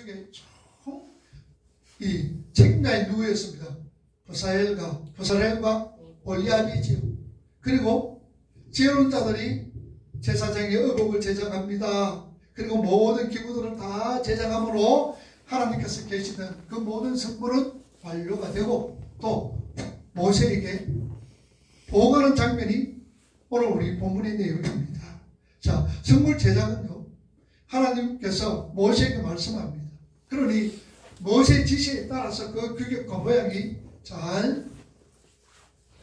중에 총 이 책임자인 누구였습니다? 부사렐과 올리압이지요. 그리고 지혜로운 자들이 제사장의 의복을 제작합니다. 그리고 모든 기구들을 다 제작함으로 하나님께서 계시던 그 모든 성물은 완료가 되고 또 모세에게 보고하는 장면이 오늘 우리 본문의 내용입니다. 자, 성물 제작은요, 하나님께서 모세에게 말씀합니다. 그러니 모세 지시에 따라서 그 규격과 모양이 잘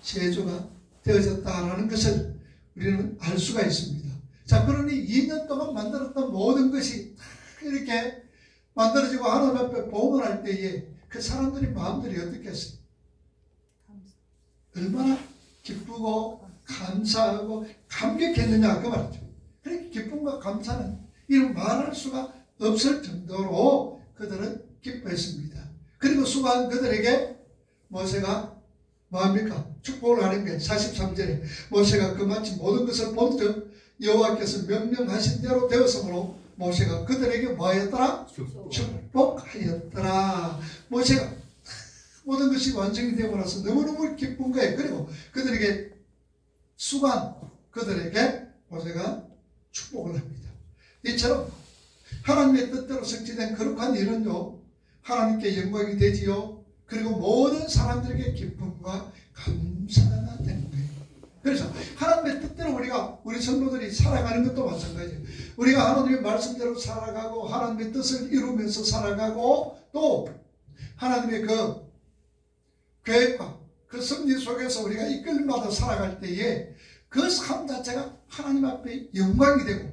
제조가 되어졌다라는 것을 우리는 알 수가 있습니다. 자, 그러니 2년 동안 만들었던 모든 것이 이렇게 만들어지고 하나님 앞에 봉헌할 때에 그 사람들의 마음들이 어떻겠어요? 얼마나 기쁘고 감사하고 감격했느냐 그 말이죠. 그러니까 기쁨과 감사는 이런 말할 수가 없을 정도로 그들은 기뻐했습니다. 그리고 수고한 그들에게 모세가 뭐합니까? 축복을 하는 게 43절에 모세가 그마치 모든 것을 본즉 여호와께서 명령하신 대로 되었으므로 모세가 그들에게 뭐하였더라? 축복하였더라. 모세가 모든 것이 완성이 되고 나서 너무너무 기쁜 거예요. 그리고 그들에게 수고한 그들에게 모세가 축복을 합니다. 이처럼 하나님의 뜻대로 성취된 거룩한 일은요, 하나님께 영광이 되지요. 그리고 모든 사람들에게 기쁨과 감사가 되는 거예요. 그래서 하나님의 뜻대로 우리 성도들이 살아가는 것도 마찬가지예요. 우리가 하나님의 말씀대로 살아가고 하나님의 뜻을 이루면서 살아가고 또 하나님의 그 계획과 그 섭리 속에서 우리가 이끌림받아 살아갈 때에 그 삶 자체가 하나님 앞에 영광이 되고,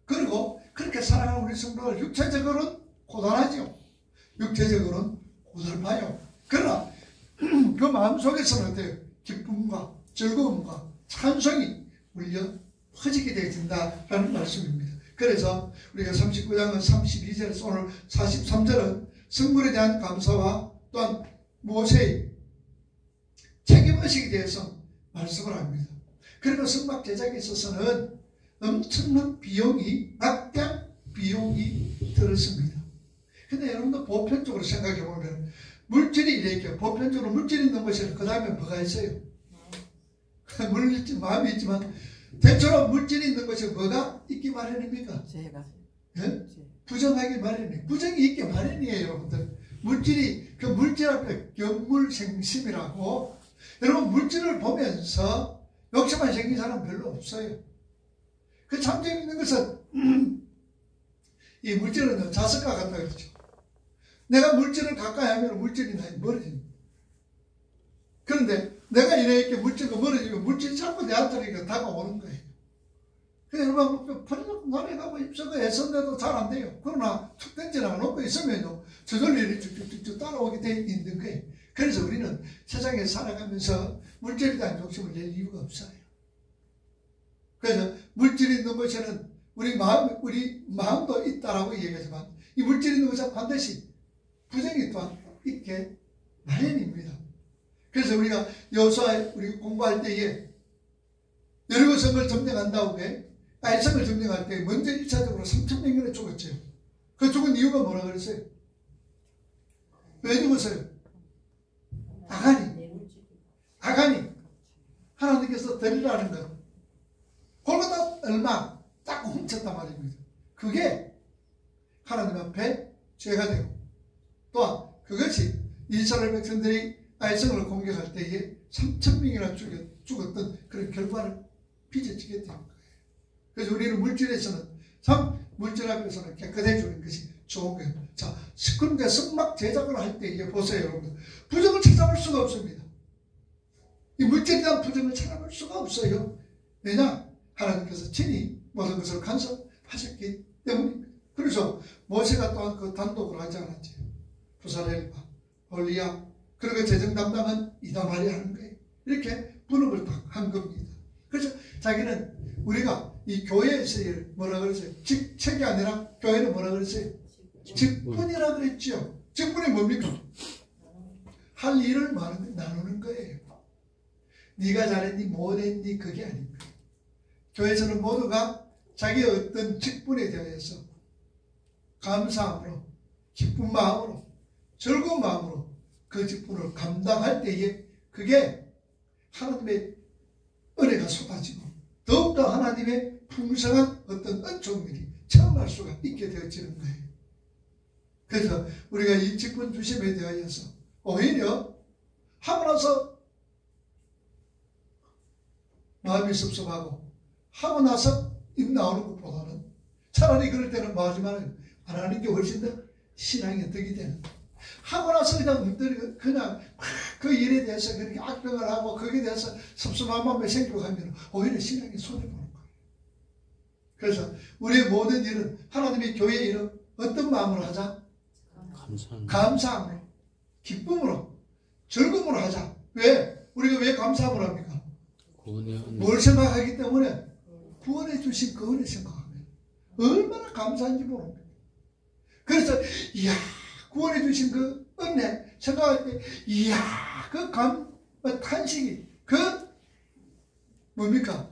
그리고 그렇게 살아가는 우리 성도들 육체적으로는 고단하죠. 육체적으로는 고달파요. 그러나 그 마음속에서는 어때요? 기쁨과 즐거움과 찬송이 울려 퍼지게 되어진다라는 말씀입니다. 그래서 우리가 39장은 32절에서 오늘 43절은 성물에 대한 감사와 또한 모세의 책임의식에 대해서 말씀을 합니다. 그리고 성막 제작에 있어서는 엄청난 비용이, 막대한 비용이 들었습니다. 근데 여러분들 보편적으로 생각해 보면 물질이 이렇게 보편적으로 물질이 있는 것이 그 다음에 뭐가 있어요? 물질이 마음이 있지만 대체로 물질이 있는 것이 뭐가 있기 마련입니까? 예? 부정하기 마련이에요. 부정이 있기 마련이에요, 여러분들. 물질이, 그 물질 앞에 견물생심이라고, 여러분 물질을 보면서 욕심만 생긴 사람 별로 없어요. 그 참 재밌는 것은 이 물질은 자석과 같다 그러죠. 내가 물질을 가까이 하면 물질이 나에 멀어집니다. 그런데 내가 이렇게 물질과 멀어지면 물질이 자꾸 내한테 다가오는 거예요. 그래서 여러분 버리고 나에 가고 입서고 애썼는데도 잘 안 돼요. 그러나 툭 던지나 놓고 있으면요 저절로 이렇게 쭉쭉쭉 따라오게 돼 있는 거예요. 그래서 우리는 세상에 살아가면서 물질에 대한 욕심을 낼 이유가 없어요. 그래서 물질이 있는 것에는 우리 마음도 있다라고 얘기하지만 이 물질이 있는 것은 반드시 부정이 또한 있게 마련입니다. 그래서 우리가 여호수아 우리 공부할 때에 여리고 성을 점령한 다음에 아이성을 점령할 때 먼저 1차적으로 3,000명이나 죽었죠. 그 죽은 이유가 뭐라 그랬어요? 왜 죽었어요? 아가니 하나님께서 드리라는 것 골고다 얼마 딱 훔쳤단 말입니다. 그게 하나님 앞에 죄가 되고 또한 그것이 이스라엘 백성들이 아이성을 공격할 때에 3,000명이나 죽었던 그런 결과를 빚어지게 되는 거예요. 그래서 우리는 물질에서는 물질 앞에서는 깨끗해지는 것이 좋은 거예요. 자, 그런데 성막 제작을 할 때 이게 보세요, 여러분. 부정을 찾아볼 수가 없습니다. 이 물질에 대한 부정을 찾아볼 수가 없어요. 왜냐? 하나님께서 친히 모든 것을 간섭하셨기 때문입니다. 그래서 모세가 또한 그 단독을 하지 않았죠. 부사렐과 올리압 그리고 재정 담당은 이다말이 하는 거예요. 이렇게 분업을 딱 한 겁니다. 그래서 자기는 우리가 이 교회에서 뭐라 그랬어요? 직책이 아니라 교회는 뭐라 그랬어요? 직분이라 그랬죠. 직분이 뭡니까? 할 일을 나누는 거예요. 네가 잘했니 못했니 그게 아닙니다. 교회에서는 모두가 자기의 어떤 직분에 대해서 감사함으로 기쁜 마음으로, 즐거운 마음으로 그 직분을 감당할 때에 그게 하나님의 은혜가 쏟아지고 더욱더 하나님의 풍성한 어떤 은총들이 체험할 수가 있게 되어지는 거예요. 그래서 우리가 이 직분 주심에 대하여서 오히려 하고 나서 마음이 섭섭하고 하고 나서 입 나오는 것보다는 차라리 그럴 때는 뭐 하지만 안 하는 게 훨씬 더 신앙의 덕이 되는 거예요. 하고 나서 그냥 그 일에 대해서 그렇게 악평을 하고 거기에 대해서 섭섭한 마음에 생각하면 오히려 신앙이 손해보는 거예요. 그래서 우리의 모든 일은 하나님의 교회의 일은 어떤 마음으로 하자? 감사함으로, 기쁨으로, 즐거움으로 하자. 왜? 우리가 왜 감사함을 합니까? 뭘 생각하기 때문에? 구원해 주신 그 은혜 생각하면 얼마나 감사한지 모릅니다. 그래서 이야, 구원해 주신 그 은혜 생각할 때 이야, 그 탄식이, 그 뭡니까?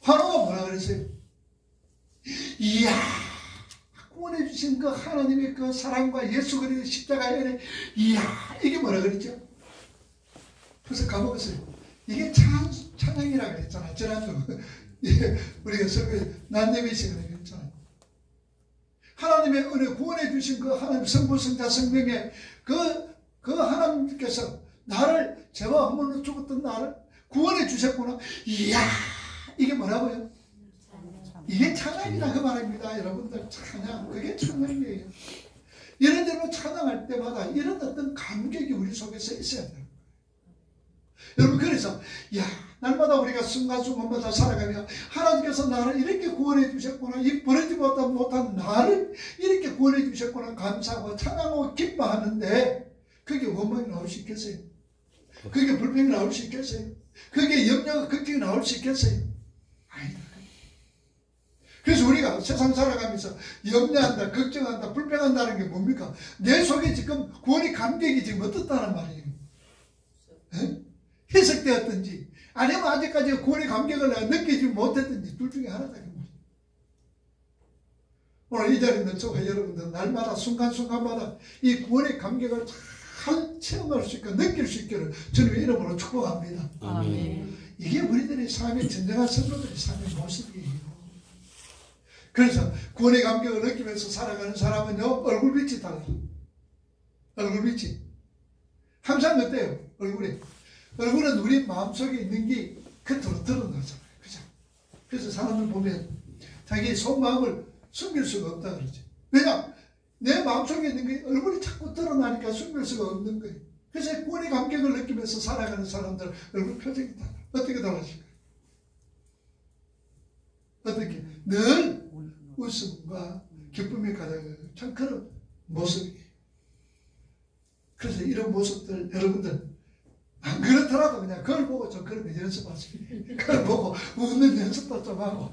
환호가 뭐라 그랬어요? 이야, 구원해 주신 그 하나님의 그 사랑과 예수 그리스도의 십자가의 은혜, 이야, 이게 뭐라 그랬죠? 그래서 까먹었어요. 이게 찬양이라고 그랬잖아. 지난주 우리가 설교에 난데미 시간에 그랬잖아요. 하나님의 은혜 구원해 주신 그 하나님 성부 성자 성령의 그 하나님께서 나를 죄와 허물로 죽었던 나를 구원해 주셨구나. 이야, 이게 뭐라고요? 이게 찬양이다 그 말입니다. 여러분들 찬양, 그게 찬양이에요. 이런 대로 찬양할 때마다 이런 어떤 감격이 우리 속에서 있어야 돼요. 여러분, 그래서 야, 날마다 우리가 순간순간마다 살아가며 하나님께서 나를 이렇게 구원해 주셨구나, 이 버리지 못한 나를 이렇게 구원해 주셨구나 감사하고 찬양하고 기뻐하는데 그게 원망이 나올 수 있겠어요? 그게 불평이 나올 수 있겠어요? 그게 염려가 걱정이 나올 수 있겠어요? 아니다. 그래서 우리가 세상 살아가면서 염려한다, 걱정한다, 불평한다는 게 뭡니까? 내 속에 지금 구원의 감격이 지금 어떻다는 말이에요? 에? 해석되었든지 아니면 아직까지 구원의 감격을 내가 느끼지 못했든지 둘 중에 하나다. 오늘 이 자리에 있는 저와 여러분들 날마다 순간순간마다 이 구원의 감격을 잘 체험할 수 있고 느낄 수 있기를 주님의 이름으로 축복합니다. 아멘. 이게 우리들의 삶의 진정한 성도들의 삶의 모습이에요. 그래서 구원의 감격을 느끼면서 살아가는 사람은요, 얼굴빛이 달라요. 얼굴빛이 항상 어때요? 얼굴은 우리 마음속에 있는 게 겉으로 드러나잖아요. 그죠? 그래서 사람들 보면 자기 속마음을 숨길 수가 없다 그러죠. 왜냐? 내 마음속에 있는 게 얼굴이 자꾸 드러나니까 숨길 수가 없는 거예요. 그래서 구원의 감격을 느끼면서 살아가는 사람들 얼굴 표정이 달라. 어떻게 달라질까요? 어떻게? 늘 웃음과 기쁨이 가득한 그런 모습이에요. 그래서 이런 모습들 여러분들 안 그렇더라도 그냥 그걸 보고 좀 그런 연습하세요. 그걸 보고 웃는 연습도 좀 하고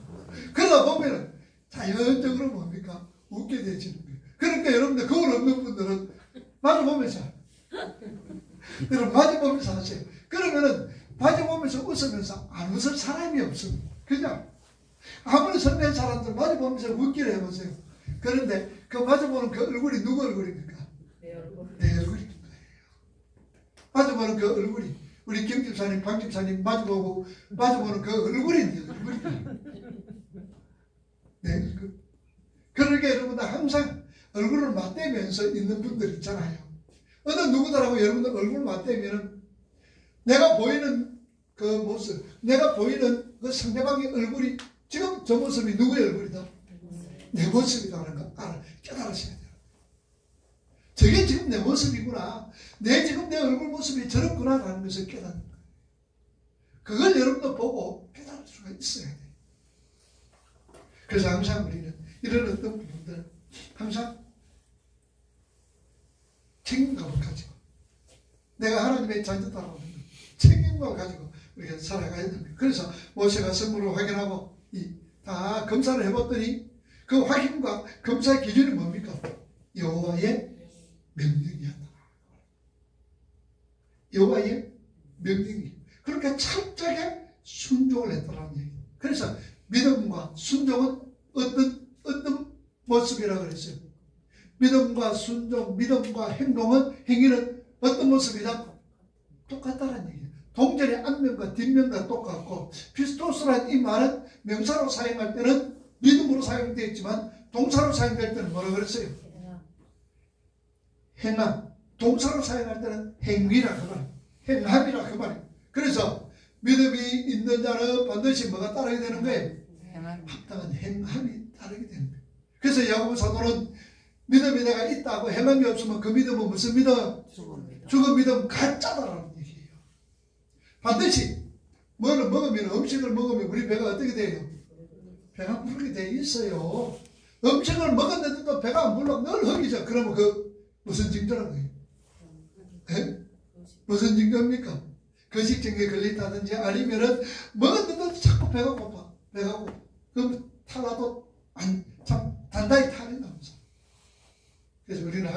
그러다 보면은 자연적으로 뭡니까? 웃게 되지는 거예요. 그러니까 여러분들 거울 없는 분들은 마주 보면서 여러분 마주 보면서 하세요. 그러면은 마주 보면서 웃으면서 안 웃을 사람이 없습니다. 그냥 아무리 선배한 사람들 마주 보면서 웃기를 해보세요. 그런데 그 마주 보는 그 얼굴이 누구 얼굴입니까? 내 얼굴입니다. 마주보는 그 얼굴이 우리 경집사님, 방집사님 마주보는 그 얼굴이 내 얼굴이다. 내 얼굴. 그러니까 여러분들 항상 얼굴을 맞대면서 있는 분들 있잖아요. 어느 누구더라고 여러분들 얼굴을 맞대면은 내가 보이는 그 모습, 내가 보이는 그 상대방의 얼굴이 지금 저 모습이 누구의 얼굴이다? 내 모습이라는 거 깨달으셔야 돼요. 저게 지금 내 모습이구나. 지금 내 얼굴 모습이 저렇구나라는 것을 깨닫는 거예요. 그걸 여러분도 보고 깨달을 수가 있어야 돼요. 그래서 항상 우리는 이런 어떤 부분들 항상 책임감을 가지고 내가 하나님의 자녀다라는 책임감을 가지고 우리가 살아가야 됩니다. 그래서 모세가 성문을 확인하고 다 검사를 해봤더니 그 확인과 검사의 기준이 뭡니까? 여호와의 명령이었다. 여호와의 명령이. 그러니까 철저하게 순종을 했다는 얘기예요. 그래서 믿음과 순종은 어떤 모습이라고 그랬어요? 믿음과 순종, 믿음과 행위는 어떤 모습이다? 똑같다는 얘기예요. 동전의 앞면과 뒷면과 똑같고, 피스토스라는 이 말은 명사로 사용할 때는 믿음으로 사용되어 있지만 동사로 사용될 때는 뭐라고 그랬어요? 행함. 동사로 사용할 때는 행위라 그 말이에요. 행함이라 그 말이에요. 그래서 믿음이 있는 자는 반드시 뭐가 따르게 되는 거예요? 합당한 행함이 따르게 되는 거예요. 그래서 야고보 사도는 믿음이 내가 있다고 행함이 없으면 그 믿음은 무슨 믿음? 죽은 믿음 가짜다라는 얘기예요. 반드시 뭐를 먹으면, 음식을 먹으면 우리 배가 어떻게 돼요? 배가 부르게 돼 있어요. 음식을 먹었는데도 배가 안 불러 늘 허기져. 그러면 그 무슨 징조라는 거예요? 네? 무슨 징조입니까? 거식증에 걸린다든지 아니면은 먹었는데도 자꾸 배가 고파. 배가 고파. 그럼 탈라도 참 단단히 탈린다면서. 그래서 우리는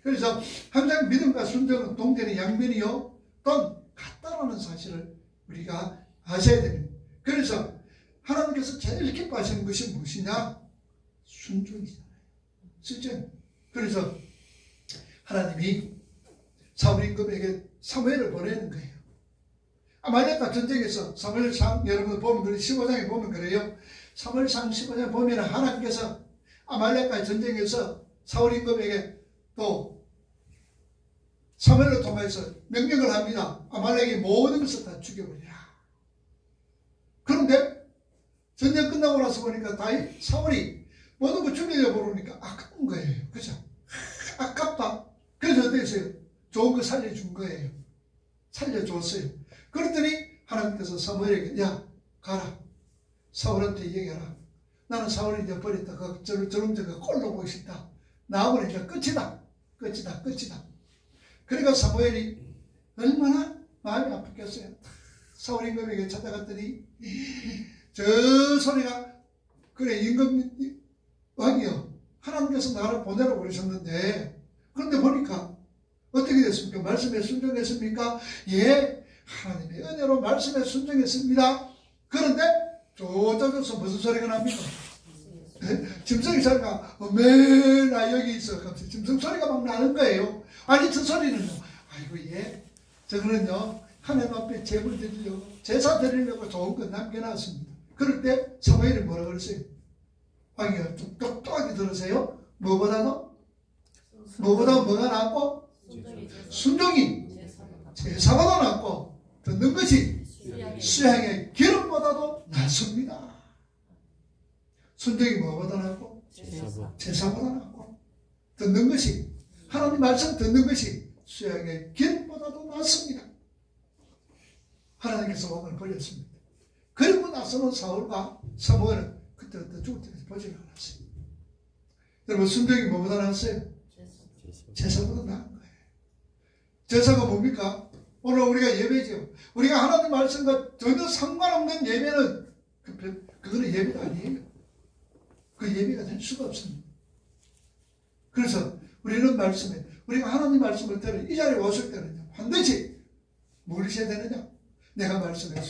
그래서 항상 믿음과 순종은 동전의 양면이요 또는 같다라는 사실을 우리가 아셔야 됩니다. 그래서 하나님께서 제일 기뻐하시는 것이 무엇이냐? 순종이잖아요. 순종. 그래서 하나님이 사울 임금에게 사무엘을 보내는 거예요. 아말렉과 전쟁에서 사무엘상 여러분 보면 그래 15장에 보면 그래요. 사무엘상 15장에 보면 하나님께서 아말렉과 전쟁에서 사울 임금에게 또 사무엘을 통해서 명령을 합니다. 아말렉의 모든 것을 다 죽여버리라. 그런데 전쟁 끝나고 나서 보니까 사울이 모든 거 죽이려고 그러니까 아까운 거예요. 그죠? 아깝다. 그래서 어떻게 했어요? 좋은 거 살려준 거예요. 살려줬어요. 그랬더니 하나님께서 사무엘에게 야 가라. 사울한테 얘기해라. 나는 사울이 이제 버렸다. 저놈 저거 꼴로 보기 싫다. 나하고는 이제 끝이다. 그러니까 사무엘이 얼마나 마음이 아팠겠어요. 사울 임금에게 찾아갔더니 저 소리가 그래 임금 왕이여 하나님께서 나를 보내라고 그러셨는데 그런데 보니까 어떻게 됐습니까? 말씀에 순종했습니까? 예, 하나님의 은혜로 말씀에 순종했습니다. 그런데 저쪽에서 무슨 소리가 납니까? 짐승이 소리가 매나 여기 있어. 짐승 소리가 막 나는 거예요. 아니 저 소리는요. 아이고 예, 저거는요 하나님 앞에 제물 드리려고 제사 드리려고 좋은 거 남겨놨습니다. 그럴 때 사무엘이 뭐라 그랬어요? 왕이요 좀 똑똑하게 들으세요. 뭐보다 뭐가 낫고? 순종이 제사보다 낫고 듣는 것이 수양의 기름보다도 낫습니다. 순종이 뭐보다 낫고? 제사보다 낫고 듣는 것이 하나님 말씀 듣는 것이 수양의 기름보다도 낫습니다. 하나님께서 왕을 버렸습니다. 그리고 나서는 사울과 사무엘은 그때부터 죽을 때까지 보지를 않았어요. 여러분 순종이 뭐보다 낫어요? 제사보다 나은 거예요. 제사가 뭡니까? 오늘 우리가 예배죠. 우리가 하나님 말씀과 전혀 상관없는 예배는 그거는 예배가 아니에요. 그 예배가 될 수가 없습니다. 그래서 우리는 말씀에 우리가 하나님 말씀을 들어 이 자리에 왔을 때는요 반드시 뭘 하셔야 되느냐? 내가 말씀에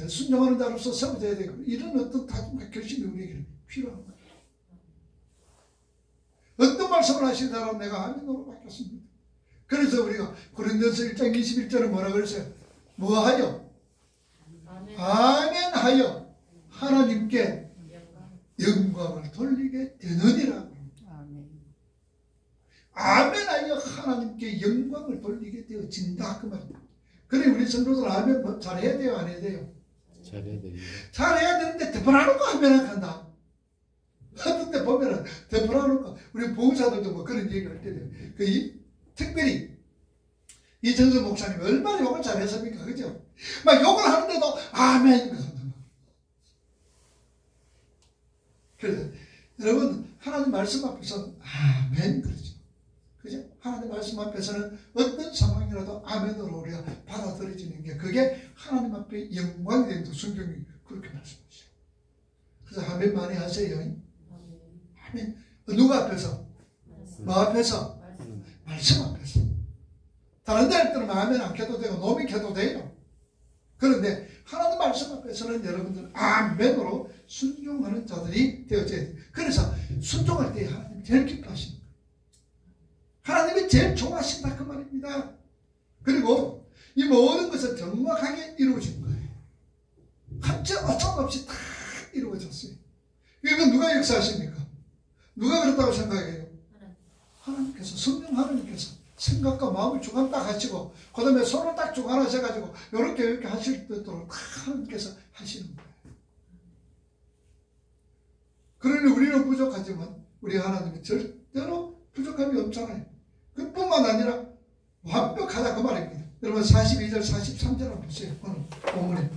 순종하는 자로서 세워져야 되고 이런 어떤 다짐과 결심이 우리에게 필요한 거예요. 어떤 말씀을 하신 사람 내가 아멘으로 바뀌었습니다. 그래서 우리가 고린도서 1장 21절에 뭐라 그랬어요? 뭐하여? 아멘하여 하나님께 영광을 돌리게 되느니라. 아멘하여 하나님께 영광을 돌리게 되어진다 그 말입니다. 그래 우리 성도들 아멘 잘해야 돼요 안 해야 돼요? 잘해야 되는데 대포라놓고 아멘 안 한다. 어떤 때 보면은 대포라놓고 우리 보험사들도 뭐 그런 얘기를 할 때 돼요. 특별히 이정수 목사님 얼마나 욕을 잘했습니까? 그죠? 막 욕을 하는데도 아멘 그래서 여러분 하나님 말씀 앞에서는 아멘 그러죠. 그죠? 하나님 말씀 앞에서는 어떤 상황이라도 아멘으로 우리가 받아들여지는 게 그게 하나님 앞에 영광이 되는 순종이 그렇게 말씀하시죠. 그래서 아멘 많이 하세요. 아멘. 누구 앞에서? 뭐 앞에서? 말씀 앞에서. 다른 데 할 때는 아멘 안 켜도 되고 노미 켜도 돼요. 그런데 하나님 말씀 앞에서는 여러분들 아멘으로 순종하는 자들이 되어져야 돼요. 그래서 순종할 때 하나님 하나님이 제일 기뻐하시는 거예요. 하나님이 제일 좋아하신다 그 말입니다. 그리고 이 모든 것은 정확하게 이루어진 거예요. 한치 어김없이 다 이루어졌어요. 이건 누가 역사하십니까? 누가 그렇다고 생각해요? 하나님께서, 성령 하나님께서 생각과 마음을 주관 딱 하시고 그 다음에 손을 딱 주관하셔가지고 이렇게 하실 수 있도록 다 하나님께서 하시는 거예요. 그러니 우리는 부족하지만 우리 하나님은 절대로 부족함이 없잖아요. 그뿐만 아니라 완벽하다 그 말입니다. 여러분 42절 43절 한번 보세요. 오늘 본문에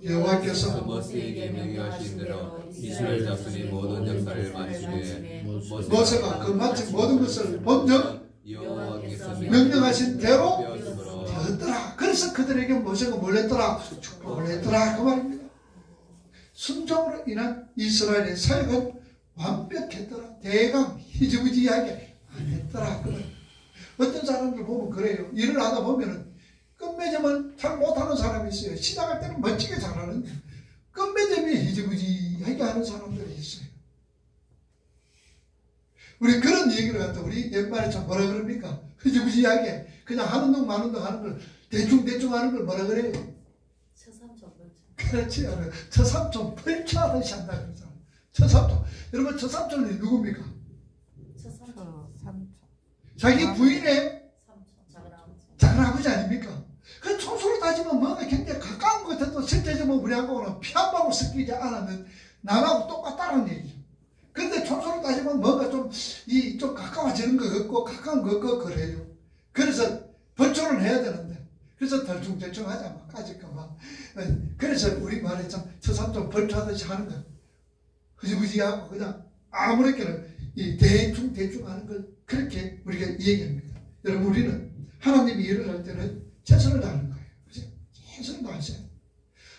여호와께서 모세에게 명령하신 대로 이스라엘 자손이 모든 역사를 마치되 모세가 그 마친 모든 것을 본적 여호와께서 명령하신 대로 되었으므로 되었더라. 그래서 그들에게 모세가 뭘 했더라? 축복을 했더라 그 말입니다. 순종으로 인한 이스라엘의 사역은 완벽했더라. 대강 희지부지하게 안 했더라 그 말입니다. 어떤 사람들 보면 그래요. 일을 하다 보면은 끝맺음을 잘 못하는 사람이 있어요. 시작할 때는 멋지게 잘하는데 끝맺음이 희지부지하게 하는 사람들이 있어요. 우리 그런 얘기를 갖다 우리 옛말에 참 뭐라 그럽니까? 희지부지하게 그냥 하는 둥 마는 둥 하는 걸 대충 하는 걸 뭐라 그래요? 처삼촌 그렇지 않아요. 처삼촌 펼쳐하듯이 한다 그러잖아요. 처삼촌. 여러분 처삼촌이 누굽니까? 자기 부인의 작은아버지 아닙니까? 그 총수로 따지면 뭔가 굉장히 가까운 것 같아도 실제적으로 우리하고는 피 한 방울 섞이지 않았는 남하고 똑같다는 얘기죠. 근데 총수로 따지면 뭔가 좀 가까워지는 것 같고 가까운 것 같고 그래요. 그래서 벌초는 해야 되는데 그래서 덜충덜충 하자 막 까짓거 막 그래서 우리 말에 참 처삼촌 벌초하듯이 하는 거 흐지부지하고 그냥 아무렇게나 이 대충 하는 걸 그렇게 우리가 얘기합니다. 여러분 우리는 하나님이 일을 할 때는 최선을 다하는 거예요. 그죠? 최선을 다하셔야 돼요.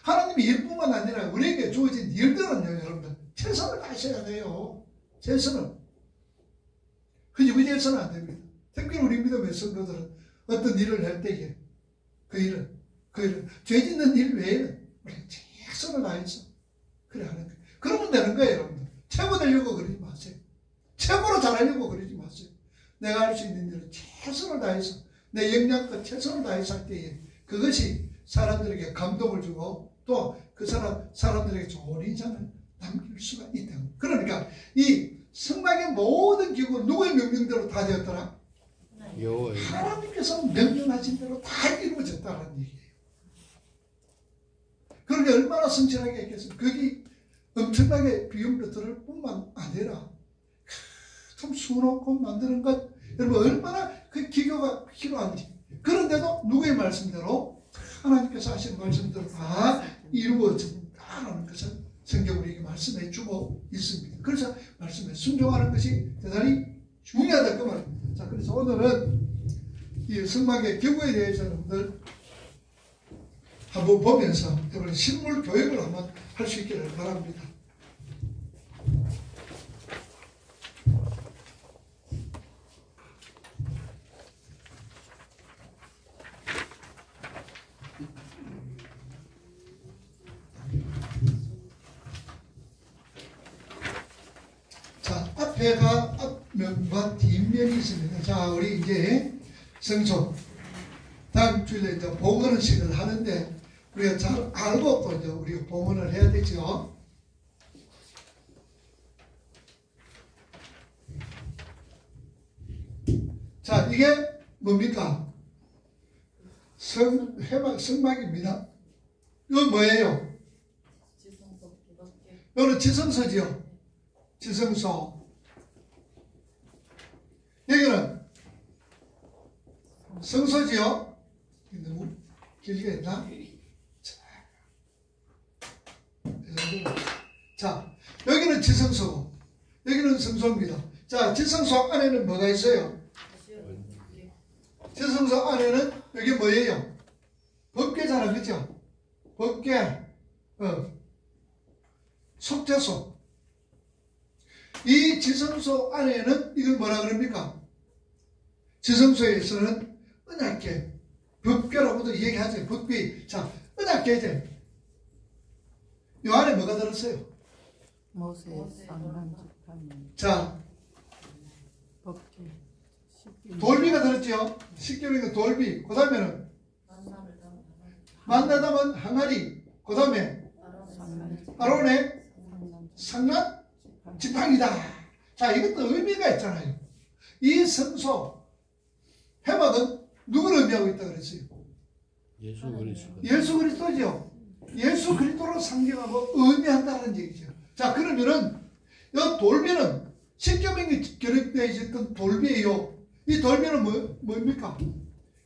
하나님이 일뿐만 아니라 우리에게 주어진 일들은요, 여러분들 최선을 다하셔야 돼요. 최선을. 흐지부지해서는 안 됩니다. 특히 우리 믿음의 성도들은 어떤 일을 할 때에 그 일은 죄 짓는 일 외에는 우리 최선을 다해서 그래 하는 거예요. 그러면 되는 거예요, 여러분들. 최고 되려고 그러지 마세요. 최고로 잘하려고 그러지 마세요. 내가 할 수 있는 일을 최선을 다해서 내 역량껏 최선을 다해서 할 때에 그것이 사람들에게 감동을 주고 또 그 사람들에게 좋은 인상을 남길 수가 있다. 그러니까 이 성막의 모든 기구는 누구의 명령대로 다 되었더라? 하나님께서 명령하신 대로 다 이루어졌다는 얘기예요. 그러니 얼마나 성실하게 했겠어요. 거기 엄청나게 비용도 들을 뿐만 아니라 참 수놓고 만드는 것 여러분 얼마나 그 기교가 필요한지. 그런데도 누구의 말씀대로 하나님께서 하신 말씀대로 다 이루어진다는 것을 성경 우리에게 말씀해 주고 있습니다. 그래서 말씀에 순종하는 것이 대단히 중요하다 그 말입니다. 자, 그래서 오늘은 이 성막의 기구에 대해서 여러분들 한번 보면서 여러분 실물 교육을 한번 할 수 있기를 바랍니다. 자, 앞에가 앞면과 뒷면이 있습니다. 자, 우리 이제 성소 다음 주일에 이제 봉헌식을 하는데 우리가 잘 알고 또 이제 우리가 봉헌을 해야 되죠. 자, 이게 뭡니까? 성막입니다. 이건 뭐예요? 이거는 지성소지요. 지성소. 여기는 성소지요. 너무 길게 했나? 자, 여기는 지성소고 여기는 성소입니다. 자, 지성소 안에는 뭐가 있어요? 지성소 안에는 여기 뭐예요? 법궤잖아, 그죠? 법궤, 속죄소. 이 지성소 안에는 이걸 뭐라 그럽니까? 지성소에서는 언약궤, 법궤라고도 얘기하죠. 법궤. 자, 언약궤제. 이 안에 뭐가 들었어요? 모세의 자, 돌비가 들었죠. 십계명의 돌비. 그 다음에는 만나다면 항아리. 그 다음에 아론의 상란 지팡이다. 자, 이것도 의미가 있잖아요. 이 성소 회막은 누구를 의미하고 있다 그랬어요? 예수 그리스도죠. 예수 그리스도로 상징하고 의미한다는 얘기죠. 자, 그러면은 이 돌비는 십계명이 기록되어 있었던 돌비예요. 이 돌비는 뭡니까?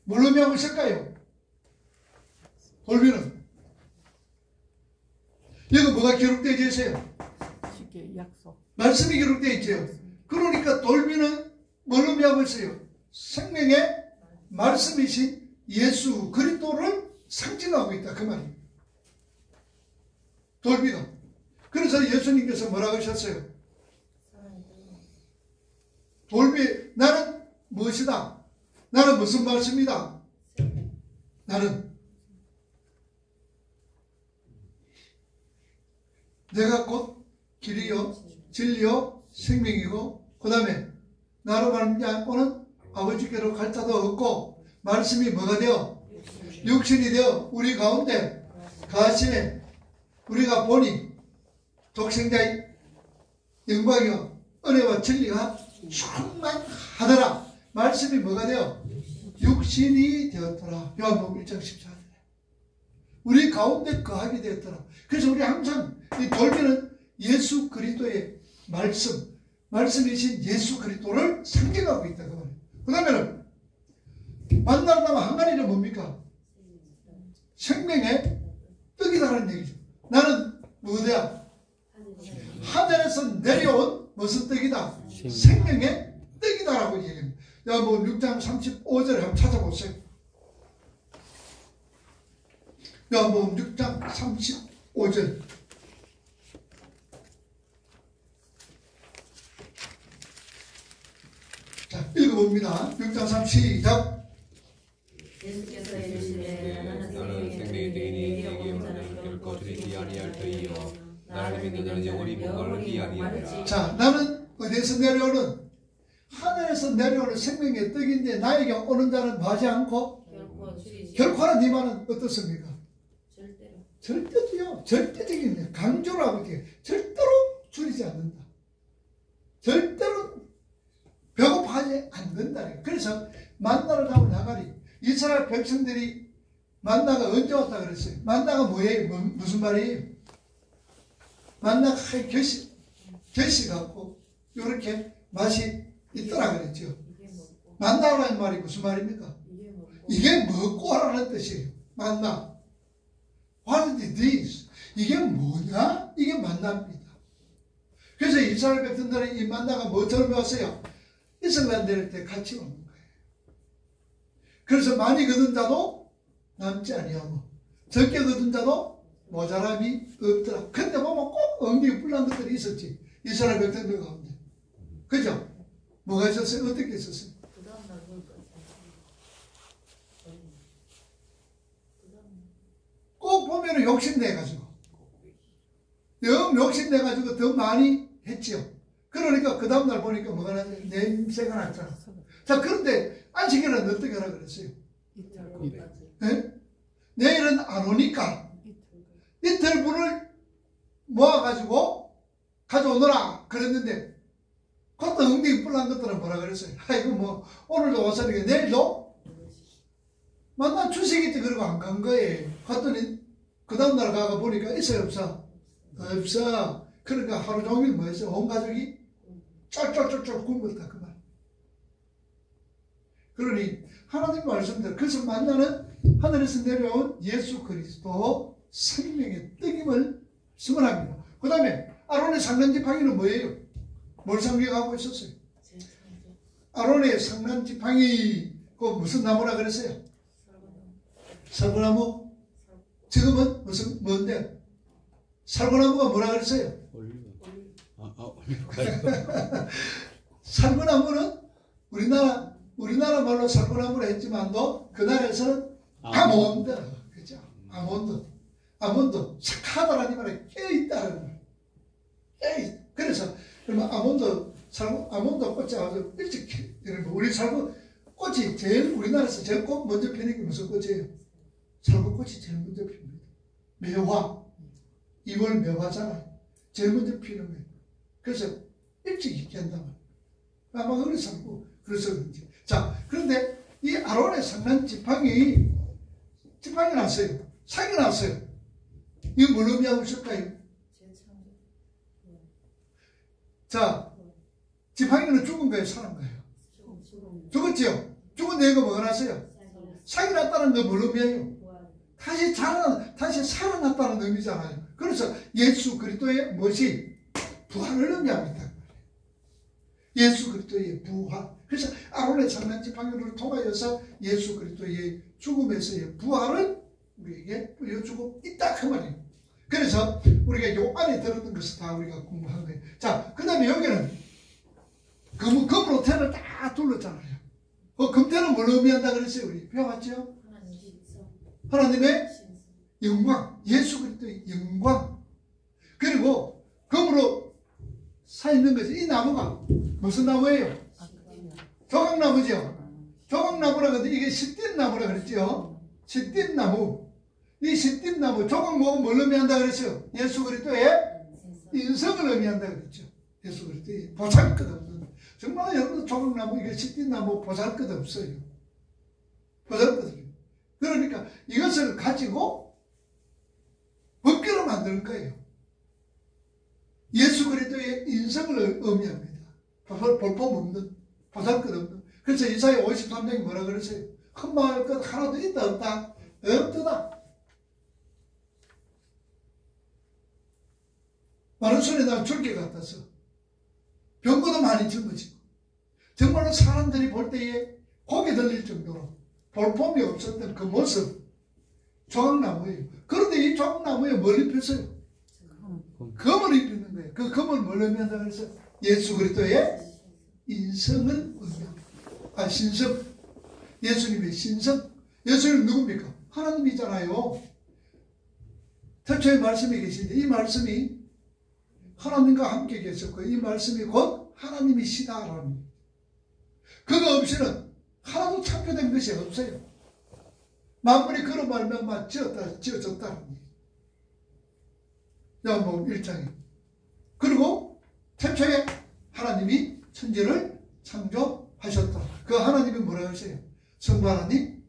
뭘 의미하고 있을까요? 돌비는 여기 뭐가 기록되어 있어요? 약속. 말씀이 기록되어 있죠. 그러니까 돌비는 뭘 의미하고 있어요? 생명의 말씀이신 예수 그리스도를 상징하고 있다 그 말이에요. 돌비가. 그래서 예수님께서 뭐라고 하셨어요? 돌비, 나는 무엇이다? 나는 무슨 말씀이다? 나는 내가 곧 길이요 진리요 생명이고, 그 다음에 나로 말미암고는 아버지께로 갈 자도 없고, 말씀이 뭐가 되어? 육신이 되어 우리 가운데 가시에 우리가 보니 독생자의 영광이요 은혜와 진리가 충만하더라. 말씀이 뭐가 되어? 육신이 되었더라. 요한복음 1장 14절. 우리 가운데 거하게 되었더라. 그래서 우리 항상 이 돌비는 예수 그리스도의 말씀이신 예수 그리스도를 상징하고 있다 그 말이에요. 그 다음에는 만나면 항아리는 뭡니까? 생명의 떡이다라는 얘기죠. 나는 뭐냐? 하늘에서 내려온 무슨 떡이다? 생명의 떡이다라고 얘기합니다. 요한복음 6장 35절에 한번 찾아보세요. 요한복음 6장 35절. 자, 읽어봅니다. 6장 3 시작. 예수께서 이르시되 나는 생명의 떡이니 내게 오는 자는 결코 줄이지 아니할 터이요 나를 믿는 자는 영원히 복을 얻기 아니하리라. 자, 나는 어디에서 내려오는? 하늘에서 내려오는 생명의 떡인데 나에게 오는 자는 하지 않고 결코 하는 이 말은 어떻습니까? 절대로요. 절대적인 강조를 하고 있게 절대로 줄이지 않는다. 절대로 배고파하지 않는다. 그래서 만나러 나온 항아리. 이스라엘 백성들이 만나가 언제 왔다 그랬어요? 만나가 뭐예요? 무슨 말이에요? 만나가 결시 갖고 이렇게 맛이 있더라 그랬죠. 만나라는 말이 무슨 말입니까? 이게 먹고 하라는 뜻이에요. 만나. What is this? 이게 뭐냐? 이게 만나입니다. 그래서 이스라엘 백성들은 이 만나가 뭐처럼 왔어요? 이슬람 내릴 때 같이 오는 거예요. 그래서 많이 거둔 자도 남지 아니하고 적게 거둔 자도 모자람이 없더라. 근데 보면 꼭 엉덩이 불난 것들이 있었지. 이스라엘 백성들 가운데. 그죠? 뭐가 있었어요? 어떻게 있었어요? 꼭 보면 욕심내가지고 욕심내가지고 더 많이 했죠. 그러니까 그 다음날 보니까 뭐가 나죠? 냄새가 났잖아. 자, 그런데 안식일은 어떻게 하라 그랬어요? 네? 내일은 안 오니까 이틀 분을 모아가지고 가져오너라 그랬는데, 그것도 엉덩이 뿔난 것들은 뭐라 그랬어요? 아이고 뭐 오늘도 왔으니까 내일도 만나 주식이지 그러고 안 간 거예요. 갔더니 그 다음날 가가 보니까 있어요 없어? 없어. 그러니까 하루 종일 뭐 했어요? 온 가족이 쫄쫄쫄쫄 굶었다 그 말. 그러니 하나님 말씀대로, 그래서 만나는 하늘에서 내려온 예수 그리스도 생명의 떡임을 선언합니다. 그 다음에 아론의 상란지팡이는 뭐예요? 뭘 상징하고 있었어요? 아론의 상란지팡이 그 무슨 나무라 그랬어요? 살구나무. 지금은 무슨 뭔데? 살구나무가 뭐라 그랬어요? 살구나무는 우리나라 말로 살구나무라 했지만도 그 나라에서는 아몬드, 그죠? 아몬드, 착하다라는 말에 깨어있다라는 말. 그래서 그러면 아몬드 꽃이 아주 일찍 피는 거. 우리 살구 꽃이 제일 우리나라에서 제일 꽃 먼저 피는 게 무슨 꽃이에요? 살구꽃이 제일 먼저 핍니다. 매화. 2월 매화잖아요. 제일 먼저 피는 거예요. 그래서 일찍 익게 한다면 아마 그래서 그런지. 자, 그런데 이 아론의 상난 지팡이 났어요. 상이 났어요. 이거 뭘 의미하고 있을까요? 자, 지팡이는 죽은 거예요? 살은 거예요? 죽었지요? 죽은데 이거 뭐가 났어요? 상이 났다는 거 뭘 의미해요? 다시 살아났다는 의미잖아요. 그래서 예수 그리스도의 무엇이? 부활을 의미합니다. 예수 그리스도의 부활. 그래서 아론의 상난 지팡이를 통하여서 예수 그리스도의 죽음에서의 부활을 우리에게 보여주고 있다 그 말이에요. 그래서 우리가 요 안에 들었던 것을 다 우리가 공부한 거예요. 자, 그 다음에 여기는 금으로 태를 다 둘렀잖아요. 금태는 뭘 의미한다 그랬어요? 우리 배워봤죠? 하나님의 영광, 예수 그리스도의 영광. 그리고 금으로 사 있는 것이 이 나무가 무슨 나무예요? 조각나무죠. 조각나무라 근데 이게 시띠나무라 그랬죠. 시띠나무. 이 시띠나무 조각 먹으면 뭘 의미한다 그랬어요? 예수 그리스도의 인성을 의미한다 그랬죠. 예수 그리스도의 보잘것없는. 정말 여러분 조각나무 이게 시띠나무 보잘것없어요. 보잘것없어요. 그러니까 이것을 가지고 법궤를 만드는 거예요. 예수 그리스도의 인성을 의미합니다. 볼품없는, 보잘것없는. 그래서 이사야 53장이 뭐라 그랬어요? 흠모할 것 하나도 있다 없다? 없다. 많은 손에 난 줄기 같아서 병고도 많이 짊어지고 정말로 사람들이 볼 때에 고개 들릴 정도로 볼품이 없었던 그 모습, 조각나무예요. 그런데 이 조각나무에 뭘 입혔어요? 금을 입히는 거예요. 그 금을 뭘 의미한다 그래서 예수 그리스도의 인성을 의미합니다. 신성. 예수님의 신성. 예수님 누굽니까? 하나님이잖아요. 태초에 말씀이 계신데 이 말씀이 하나님과 함께 계셨고 이 말씀이 곧 하나님이시다라는 그거 없이는 하나도 창조된 것이 없어요. 만물이 그런 말명만 지어졌다는 요한복음 1장에. 그리고 태초에 하나님이 천지를 창조하셨다. 그 하나님이 뭐라고 하세요? 성부 하나님,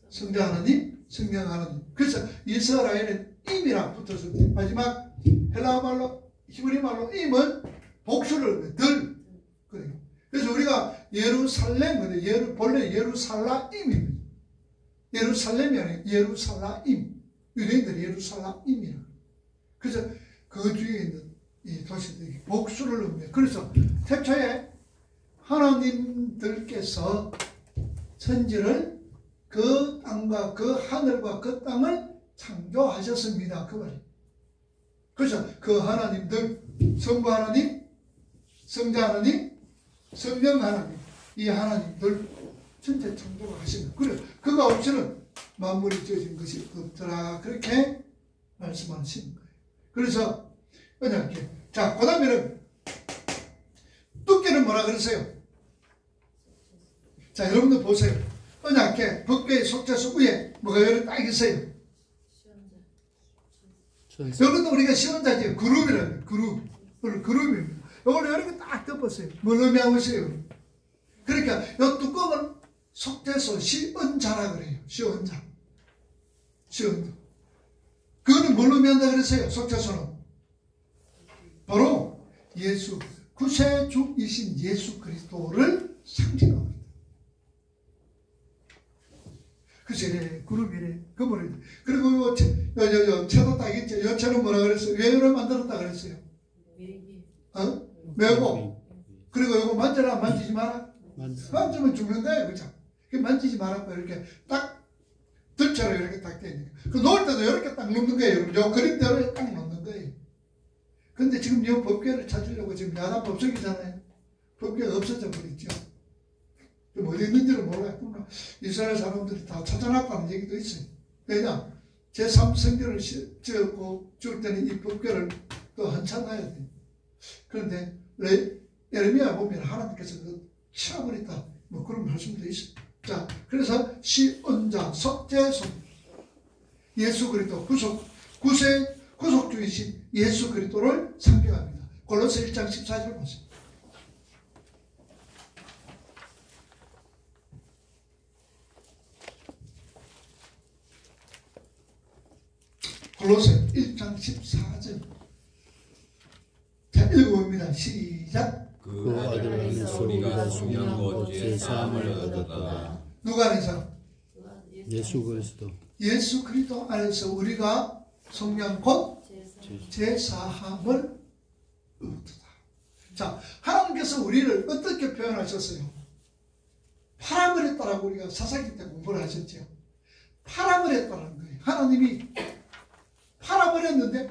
성자 하나님, 성령 하나님. 그래서 이스라엘은 임이라 붙어서 마지막 헬라어 말로 히브리 말로 임은 복수를 들. 그래요. 그래서 우리가 예루살렘, 본래 예루살라임입니다. 예루살렘이 아니라 예루살라임. 유대인들이 예루살라임이라. 그래서 그 뒤에 있는 이 도시들이 복수를 의미해요. 그래서 태초에 하나님들께서 천지를 그 땅과 그 하늘과 그 땅을 창조하셨습니다. 그 말이에요. 그래서 그 하나님들, 성부 하나님, 성자 하나님, 성령 하나님, 이 하나님들 전체 창조가 하신 거예요. 그래, 그가 없이는 만물이 지어진 것이 없더라. 그렇게 말씀하시는 거예요. 그래서 언약계. 자, 그 다음에는 두께는 뭐라 그러세요? 자, 여러분들 보세요. 언약계, 법궤의 속죄소 위에 뭐가 여러 딱 있어요? 여기도 우리가 시원자지 그룹이라는 그룹입니다. 이걸 이렇게 딱 덮었어요. 뭘 의미하고 있어요? 그러니까 이 뚜껑은 속죄소 시언자라 그래요. 시언자. 그거는 뭘 의미한다 그랬어요? 속죄소는 바로 예수 구세주이신 예수 그리스도를 상징합니다. 그래 그룹이래 그물이. 그리고 요 채도 딱 있죠. 요 채는 뭐라 그랬어요? 외유를 만들었다 그랬어요. 외고. 그리고 이거 만져라 만지지 마라. 만지면 죽는 거예요. 그죠? 만지지 말라고 이렇게 딱 들처럼 이렇게 딱 되니까. 그 놓을 때도 이렇게 딱 놓는 거예요. 요 그림대로 딱 놓는 거예요. 근데 지금 이 법궤를 찾으려고 지금 야단 법석이잖아요. 법궤가 없어져 버렸죠. 어디 있는지를 몰라요. 그러니까 이스라엘 사람들이 다 찾아놨다는 얘기도 있어요. 왜냐? 제3성전을 지을 때는 이 법궤를 또 한참 놔야 돼요. 그런데 예레미야 보면 하나님께서 그 치워버렸다. 뭐 그런 말씀도 있어요. 자, 그래서 시언자 석재손 예수 그리스도 구속주이신 예수 그리스도를 상징합니다. 골로새 1장 14절 보세요. 골로새 1장 14절. 자, 읽어봅니다. 시작. 그 아들 안에서 우리가 속량 곧 죄사함을 얻었다. 누가 안에서? 예수 그리스도. 예수 그리스도 안에서 우리가 속량 곧 죄사함을 얻었다. 자, 하나님께서 우리를 어떻게 표현하셨어요? 팔아버렸다라고 우리가 사사기 때 공부를 하셨죠. 팔아버렸다는 거예요. 하나님이 팔아버렸는데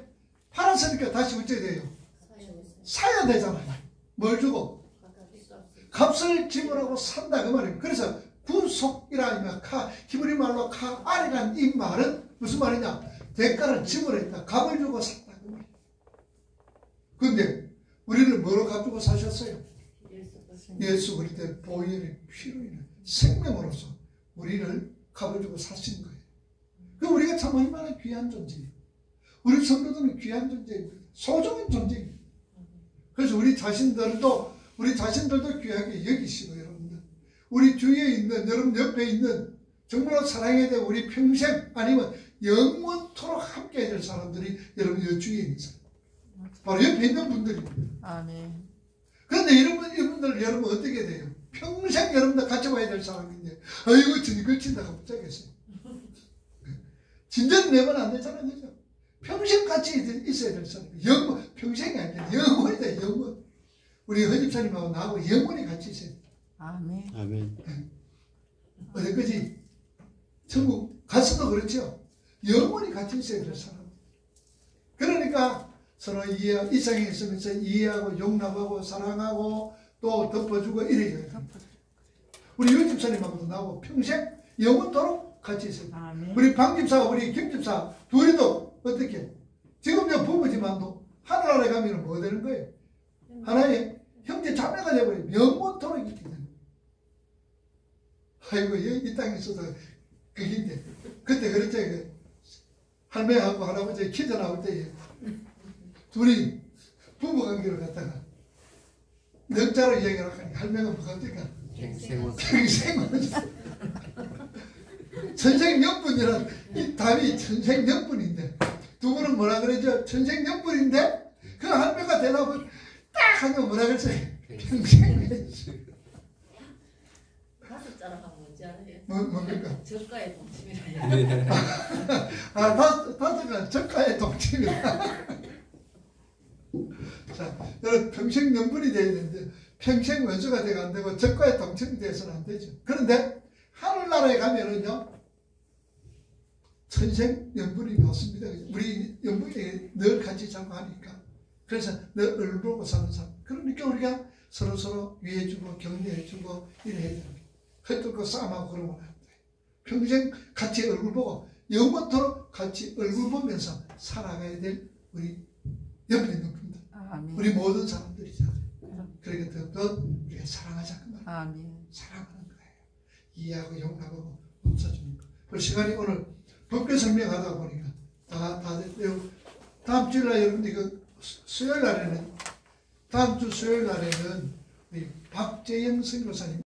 팔았으니까 다시 어찌 돼요? 사야 되잖아요. 뭘 주고? 값을 지불하고 산다 그 말이에요. 그래서 구속이라는 히브리 말로 카알이라는 이 말은 무슨 말이냐? 대가를 지불했다. 값을 주고 샀다 그 말이에요. 그런데 우리를 뭐로 값주고 사셨어요? 예수 그리스도의 보혈의 피로 인해 생명으로서 우리를 값을 주고 사신 거예요. 그 우리가 참 얼마나 귀한 존재예요. 우리 성도들은 귀한 존재입니다. 소중한 존재입니다. 그래서 우리 자신들도 귀하게 여기시고 여러분들 우리 주위에 있는 여러분 옆에 있는 정말로 사랑해야 될 우리 평생 아니면 영원토록 함께해야 될 사람들이 여러분 여 주위에 있는 사람 바로 옆에 있는 분들입니다. 아멘. 그런데 이분들 여러분 어떻게 돼요? 평생 여러분들 같이 와야 될 사람인데 아이고 저니 걸친다가 못하겠어요. 진전 내면 안 되잖아요. 그죠? 평생 같이 있어야 될 사람. 영원, 평생이 아니라 영원이다, 영원. 우리 허집사님하고 나하고 영원히 같이 있어야 돼. 아멘. 아멘. 어디까지? 천국 가서도 그렇죠. 영원히 같이 있어야 될 사람. 그러니까 서로 이 세상에 있으면서 이해하고 용납하고 사랑하고 또 덮어주고 이래요. 우리 유집사님하고도 나하고 평생 영원토록 같이 있어야 돼. 아멘. 우리 방집사와 우리 김집사 둘이도 어떻게? 지금 저 부부지만도 하늘나라에 가면 뭐 되는 거예요? 하나의 형제 자매가 되어버리면 영원토록 있게 되는 거예요. 아이고 이 땅에 있어도 그게 그때 그랬죠. 할매하고 할아버지 키즈 나올 때 둘이 부부관계로 갔다가 넉자로 이야기를 하니까 할매가 뭐가 어떨까? 평생원 천생연분이란 이 답이 천생연분인데 두 분은 뭐라 그러죠? 천생연분인데 그 할매가 대답을 딱 하면 뭐라 그랬어요? 평생연. 다섯 자로 하면 뭔지 알아요? 뭡니까? 저가의 동침이라. 다섯가 저가의 동침이다. 자, 여러분 평생연분이 돼야 되는데 평생 원수가 되고 안 되고 저가의 동침이 돼서는 안 되죠. 그런데 하늘나라에 가면은요 천생연분이 없습니다. 우리 연분이 늘 같이 자고 하니까 그래서 늘 얼굴 보고 사는 사람. 그러니까 우리가 서로 위해주고 격려해주고 이래야 됩니다. 헐뜯고 싸움하고 그러면 안 돼. 평생 같이 얼굴 보고 영원토록 같이 얼굴 보면서 살아가야 될 우리 옆에 있는 분들. 아멘. 우리 모든 사람들이잖아요. 그러니까 더 우리가 사랑하자 그 말. 아멘. 사랑하는 거예요. 이해하고 용납하고 웃어주는 거. 그 시간이 오늘 법규 설명하다 보니까 다들 다음 주일날 여러분들 그 수요일 날에는 다음 주 수요일 날에는 우리 박재영 선교사님